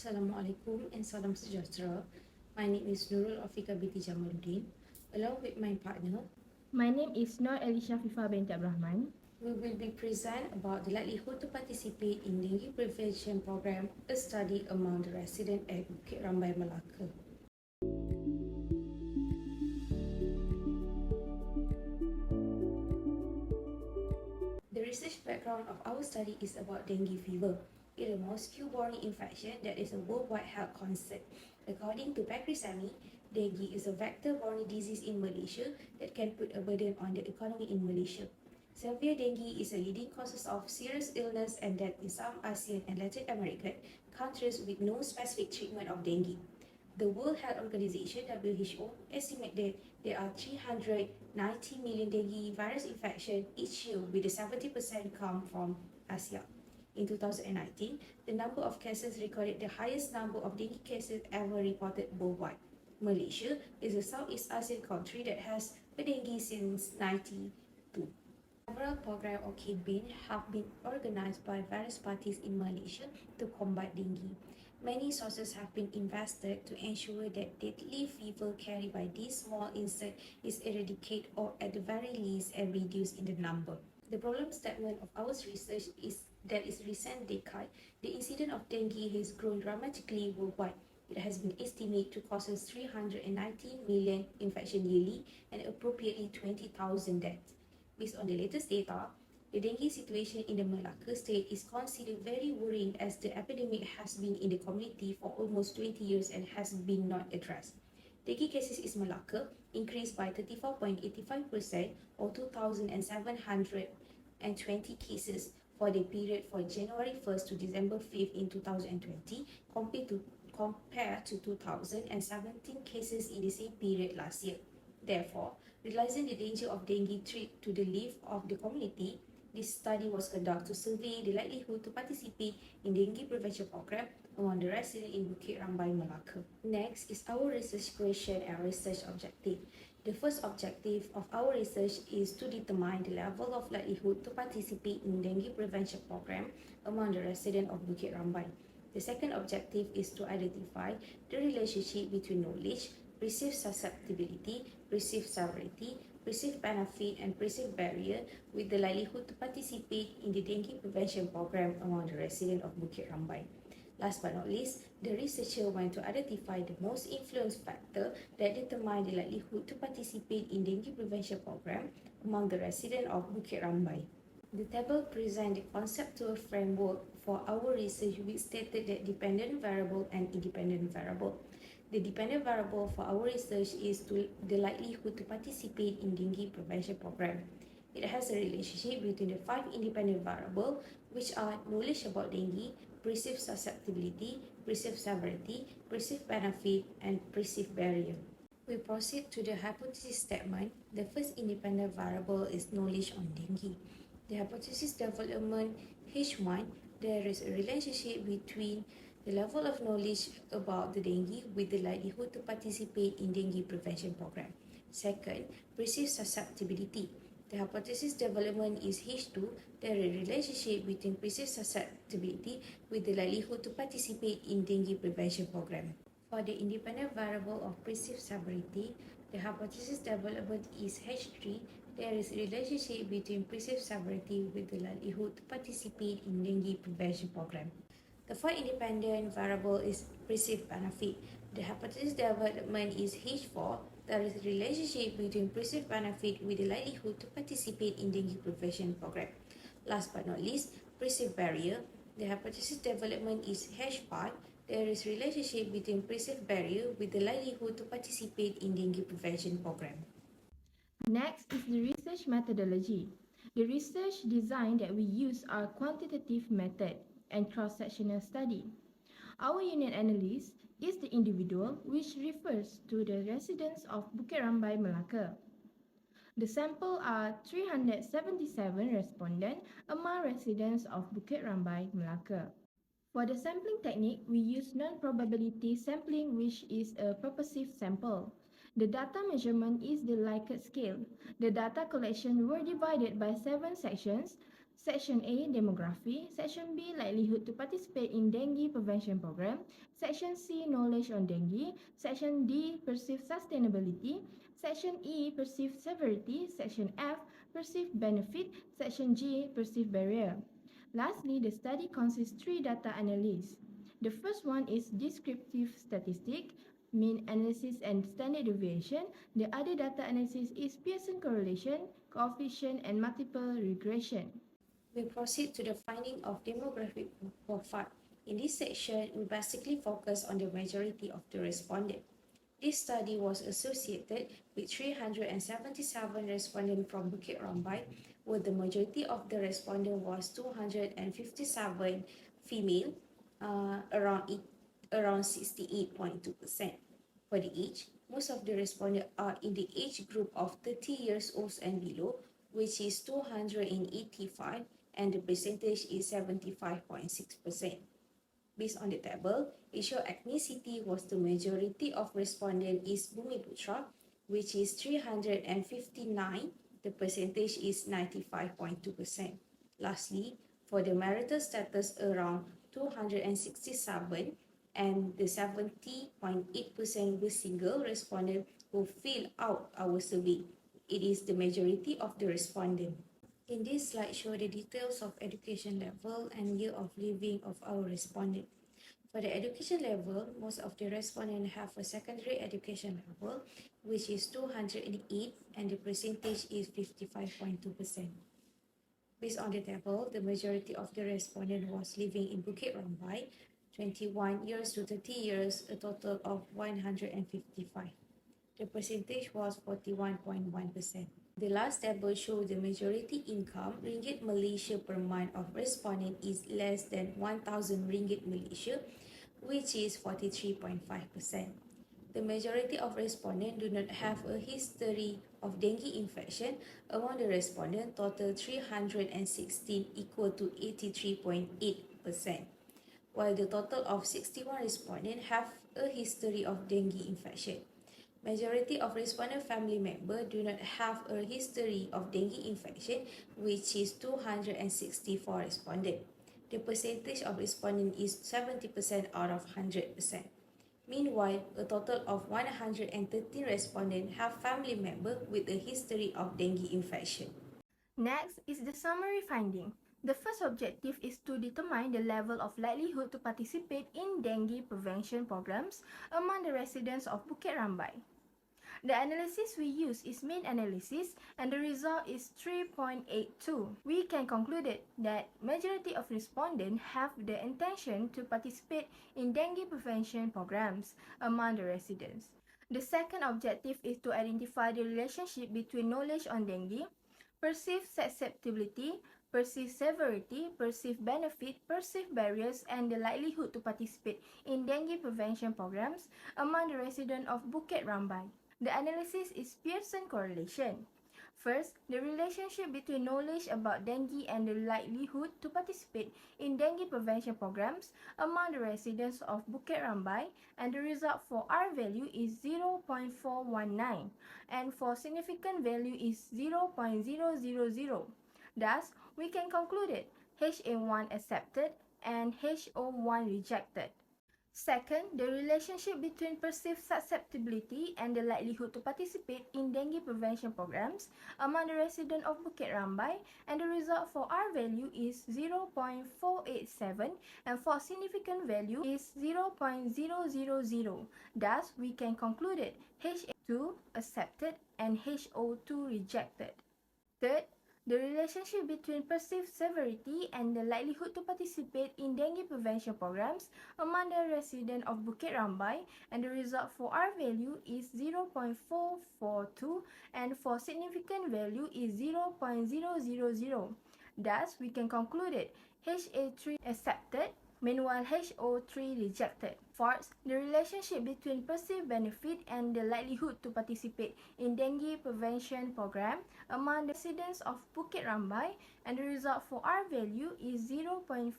Assalamualaikum and salam sejahtera. My name is Nurul Afiqah Binti Jamaluddin. Along with my partner, My name is Elesyafifah Binti Rahman. we will be present about the likelihood to participate in dengue prevention program, a study among the residents at Bukit Rambai, Melaka. The research background of our study is about dengue fever. It is a mosquito-borne infection that is a worldwide health concern. According to Pakrisami, dengue is a vector-borne disease in Malaysia that can put a burden on the economy in Malaysia. Severe dengue is a leading cause of serious illness and death in some ASEAN and Latin American countries with no specific treatment of dengue. The World Health Organization (WHO) estimates that there are 390 million dengue virus infections each year, with 70% come from Asia. In 2019, the number of cases recorded the highest number of dengue cases ever reported worldwide. Malaysia is a Southeast Asian country that has a dengue since 1992. Several programs or campaigns have been organized by various parties in Malaysia to combat dengue. Many sources have been invested to ensure that deadly fever carried by this small insect is eradicated or at the very least reduced in the number. The problem statement of our research is that in recent decade, the incidence of dengue has grown dramatically worldwide. It has been estimated to cause 390 million infections yearly and approximately 20,000 deaths. Based on the latest data, the dengue situation in the Malacca state is considered very worrying as the epidemic has been in the community for almost 20 years and has been not addressed. Dengue cases in Malacca increased by 34.85% or 2,720 cases for the period from January 1st to December 5th in 2020 compared to 2,017 cases in the same period last year. Therefore, realizing the danger of dengue threat to the life of the community, this study was conducted to survey the likelihood to participate in dengue prevention program among the residents in Bukit Rambai, Melaka. Next is our research question and research objective. The first objective of our research is to determine the level of likelihood to participate in dengue prevention program among the residents of Bukit Rambai. The second objective is to identify the relationship between knowledge, perceived susceptibility, perceived severity, perceived benefit, and perceived barrier with the likelihood to participate in the dengue prevention program among the residents of Bukit Rambai. Last but not least, the researcher went to identify the most influence factor that determine the likelihood to participate in dengue prevention program among the residents of Bukit Rambai. The table presents the conceptual framework for our research, which stated that dependent variable and independent variable. The dependent variable for our research is the likelihood to participate in dengue prevention program. It has a relationship between the 5 independent variables, which are knowledge about dengue, perceived susceptibility, perceived severity, perceived benefit, and perceived barrier. We proceed to the hypothesis statement. The first independent variable is knowledge on dengue. The hypothesis development H1, there is a relationship between the level of knowledge about the dengue with the likelihood to participate in dengue prevention program. Second, perceived susceptibility. The hypothesis development is H2, there is a relationship between perceived susceptibility with the likelihood to participate in dengue prevention program. For the independent variable of perceived severity, the hypothesis development is H3, there is a relationship between perceived severity with the likelihood to participate in dengue prevention program. The fourth independent variable is perceived benefit. The hypothesis development is H4. There is a relationship between perceived benefit with the likelihood to participate in dengue prevention program. Last but not least, perceived barrier. The hypothesis development is H5. There is a relationship between perceived barrier with the likelihood to participate in dengue prevention program. Next is the research methodology. The research design that we use are quantitative method and cross-sectional study. Our unit analyst is the individual, which refers to the residents of Bukit Rambai, Melaka. The sample are 377 respondents among residents of Bukit Rambai, Melaka. For the sampling technique, we use non-probability sampling, which is a purposive sample. The data measurement is the Likert scale. The data collection were divided by 7 sections. Section A, Demography. Section B, Likelihood to participate in dengue prevention program. Section C, Knowledge on dengue. Section D, Perceived sustainability. Section E, Perceived severity. Section F, Perceived benefit. Section G, Perceived barrier. Lastly, the study consists 3 data analyses. The first one is descriptive statistic, mean analysis and standard deviation. The other data analysis is Pearson correlation, coefficient and multiple regression. We proceed to the finding of demographic profile. In this section, we basically focus on the majority of the respondents. This study was associated with 377 respondents from Bukit Rambai, where the majority of the respondents was 257 female, around 68.2%. For the age, most of the respondents are in the age group of 30 years old and below, which is 285, and the percentage is 75.6%. Based on the table, it shows ethnicity was the majority of respondents is Bumiputra, which is 359. The percentage is 95.2%. Lastly, for the marital status around 267, and the 70.8% were single respondents who fill out our survey. It is the majority of the respondents. In this slide show the details of education level and year of living of our respondent. For the education level, most of the respondents have a secondary education level, which is 208, and the percentage is 55.2%. Based on the table, the majority of the respondent was living in Bukit Rambai, 21 years to 30 years, a total of 155. The percentage was 41.1%. The last table shows the majority income Ringgit Malaysia per month of respondent is less than 1,000 Ringgit Malaysia, which is 43.5%. The majority of respondents do not have a history of dengue infection. Among the respondents, total 316 equal to 83.8%, while the total of 61 respondents have a history of dengue infection. Majority of respondent family members do not have a history of dengue infection, which is 264 respondents. The percentage of respondents is 70% out of 100%. Meanwhile, a total of 113 respondents have family members with a history of dengue infection. Next is the summary finding. The first objective is to determine the level of likelihood to participate in dengue prevention programs among the residents of Bukit Rambai. The analysis we use is mean analysis and the result is 3.82. We can conclude that majority of respondents have the intention to participate in dengue prevention programs among the residents. The second objective is to identify the relationship between knowledge on dengue, perceived susceptibility, perceived severity, perceived benefit, perceived barriers, and the likelihood to participate in dengue prevention programs among the residents of Bukit Rambai. The analysis is Pearson correlation. First, the relationship between knowledge about dengue and the likelihood to participate in dengue prevention programs among the residents of Bukit Rambai, and the result for R value is 0.419 and for significant value is 0.000. Thus, we can conclude HA1 accepted and HO1 rejected. Second, the relationship between perceived susceptibility and the likelihood to participate in dengue prevention programs among the residents of Bukit Rambai, and the result for R value is 0.487 and for significant value is 0.000. Thus, we can conclude HA2 accepted and HO2 rejected. Third, the relationship between perceived severity and the likelihood to participate in dengue prevention programs among the residents of Bukit Rambai, and the result for R value is 0.442 and for significant value is 0.000. Thus, we can conclude HA3 accepted, meanwhile HO3 rejected. Fourth, the relationship between perceived benefit and the likelihood to participate in dengue prevention program among the residents of Bukit Rambai, and the result for R value is 0.511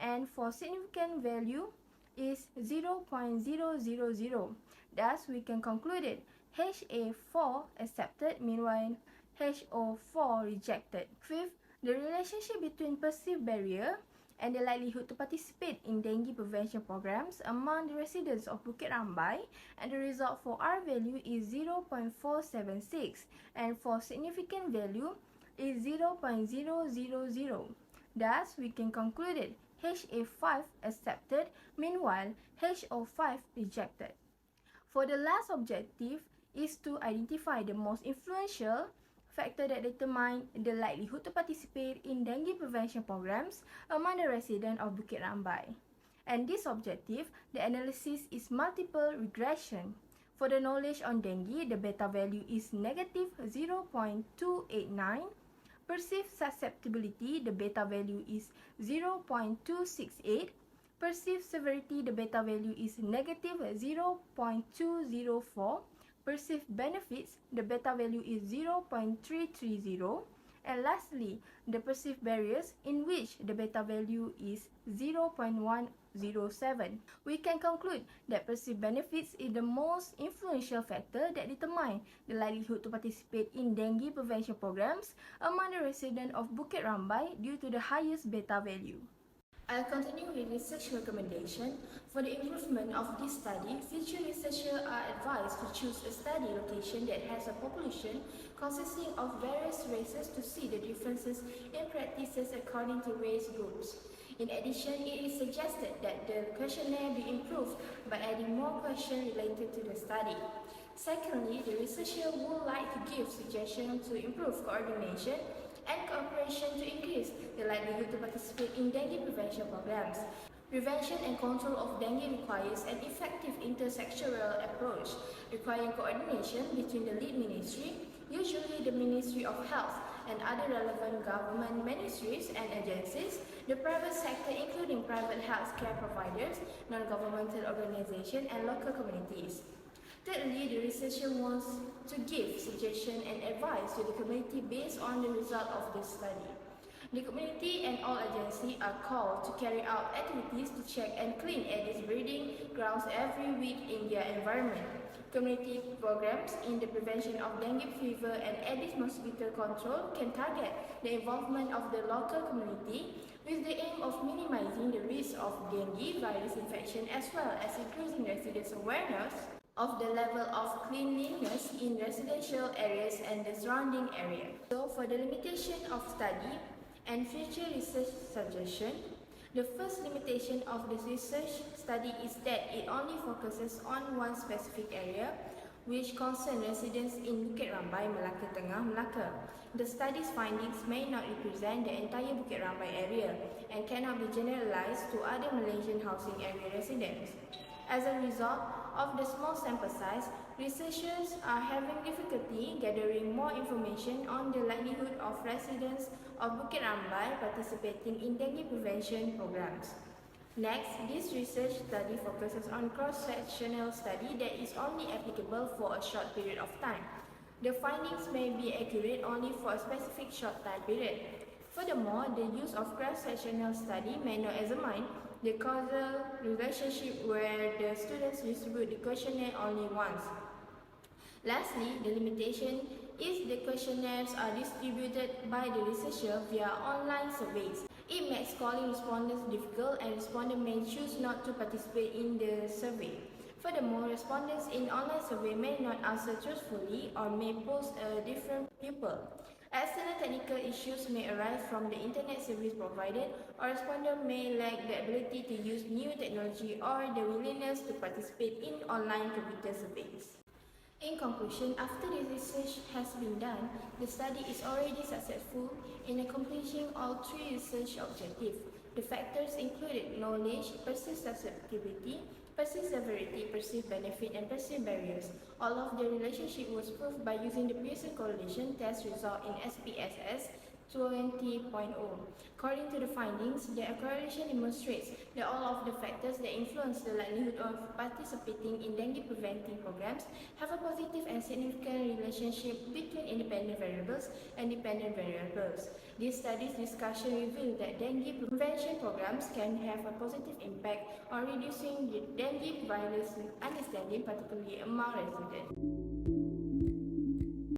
and for significant value is 0.000. Thus, we can conclude HA4 accepted, meanwhile HO4 rejected. Fifth, The relationship between perceived barrier and the likelihood to participate in dengue prevention programs among the residents of Bukit Rambai, and the result for R value is 0.476 and for significant value is 0.000. Thus, we can conclude that HA5 accepted, meanwhile HO5 rejected. For the last objective is to identify the most influential factor that determine the likelihood to participate in dengue prevention programs among the residents of Bukit Rambai. And this objective, the analysis is multiple regression. For the knowledge on dengue, the beta value is negative 0.289. Perceived susceptibility, the beta value is 0.268. Perceived severity, the beta value is negative 0.204. Perceived benefits, the beta value is 0.330. And lastly, the perceived barriers, in which the beta value is 0.107. We can conclude that perceived benefits is the most influential factor that determine the likelihood to participate in dengue prevention programs among the residents of Bukit Rambai due to the highest beta value. I'll continue with research recommendation. For the improvement of this study, future researchers are advised to choose a study location that has a population consisting of various races to see the differences in practices according to race groups. In addition, it is suggested that the questionnaire be improved by adding more questions related to the study. Secondly, the researcher would like to give suggestions to improve coordination and cooperation to increase the likelihood to participate in dengue prevention programs. Prevention and control of dengue requires an effective intersectoral approach, requiring coordination between the lead ministry, usually the Ministry of Health, and other relevant government ministries and agencies, the private sector including private healthcare providers, non-governmental organizations, and local communities. Thirdly, the researcher wants to give suggestion and advice to the community based on the result of the study. The community and all agencies are called to carry out activities to check and clean Aedes breeding grounds every week in their environment. Community programs in the prevention of dengue fever and Aedes mosquito control can target the involvement of the local community with the aim of minimizing the risk of dengue virus infection as well as increasing residents' awareness of the level of cleanliness in residential areas and the surrounding area. So, for the limitation of study and future research suggestion, the first limitation of the research study is that it only focuses on one specific area, which concerns residents in Bukit Rambai, Melaka Tengah, Melaka. The study's findings may not represent the entire Bukit Rambai area and cannot be generalized to other Malaysian housing area residents. As a result of the small sample size, researchers are having difficulty gathering more information on the likelihood of residents of Bukit Rambai participating in dengue prevention programs. Next, this research study focuses on cross-sectional study that is only applicable for a short period of time. The findings may be accurate only for a specific short time period. Furthermore, the use of cross-sectional study may not examine the causal relationship where the students distribute the questionnaire only once. Lastly, the limitation is the questionnaires are distributed by the researcher via online surveys. It makes calling respondents difficult and respondents may choose not to participate in the survey. Furthermore, respondents in online survey may not answer truthfully or may pose a different pupil. External technical issues may arise from the internet service provided, or respondents may lack the ability to use new technology or the willingness to participate in online computer surveys. In conclusion, after the research has been done, the study is already successful in accomplishing all three research objectives. The factors included knowledge, perceived susceptibility, perceived severity, perceived benefit, and perceived barriers. All of the relationship was proved by using the Pearson correlation test result in SPSS 20.0. According to the findings, the correlation demonstrates that all of the factors that influence the likelihood of participating in dengue preventing programs have a positive and significant relationship between independent variables and dependent variables. This study's discussion revealed that dengue prevention programs can have a positive impact on reducing the dengue virus understanding, particularly among residents.